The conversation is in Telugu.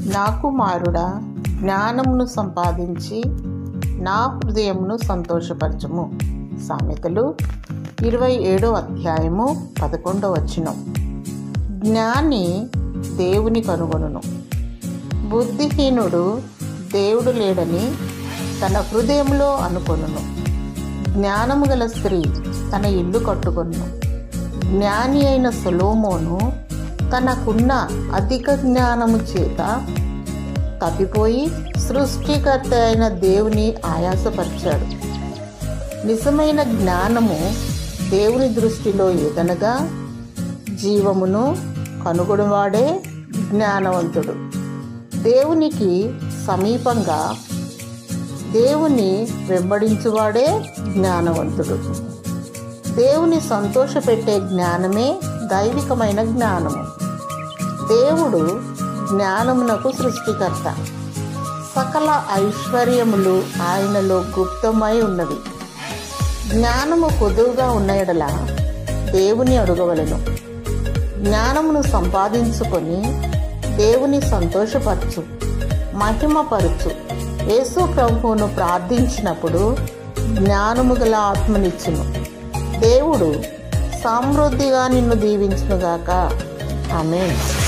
నా కుమారుడా, జ్ఞానమును సంపాదించి నా హృదయమును సంతోషపరచుము. సామెతలు 27:11. జ్ఞాని దేవుని కనుగొనును. బుద్ధిహీనుడు దేవుడు లేడని తన హృదయంలో అనుకొనును. జ్ఞానము గల స్త్రీ తన ఇల్లు కట్టుకొనును. జ్ఞాని అయిన సొలొమోను తనకున్న అధిక జ్ఞానము చేత తప్పిపోయి సృష్టికర్త అయిన దేవుని ఆయాసపరిచాడు. నిజమైన జ్ఞానము దేవుని దృష్టిలో ఏదనగా జీవమును కనుగొనవాడే జ్ఞానవంతుడు. దేవునికి సమీపంగా దేవుని వెంబడించువాడే జ్ఞానవంతుడు. దేవుని సంతోషపెట్టే జ్ఞానమే దైవికమైన జ్ఞానము. దేవుడు జ్ఞానమునకు సృష్టికర్త. సకల ఐశ్వర్యములు ఆయనలో గుప్తమై ఉన్నవి. జ్ఞానము కొదువుగా ఉన్న ఎడల దేవుని అడుగవలెను. జ్ఞానమును సంపాదించుకొని దేవుని సంతోషపరచు, మహిమపరచు. యేసు ప్రభువును ప్రార్థించినప్పుడు జ్ఞానము గల ఆత్మనిచ్చును. దేవుడు సమృద్ధిగా నిన్ను దీవించునుగాక. ఆమేన్.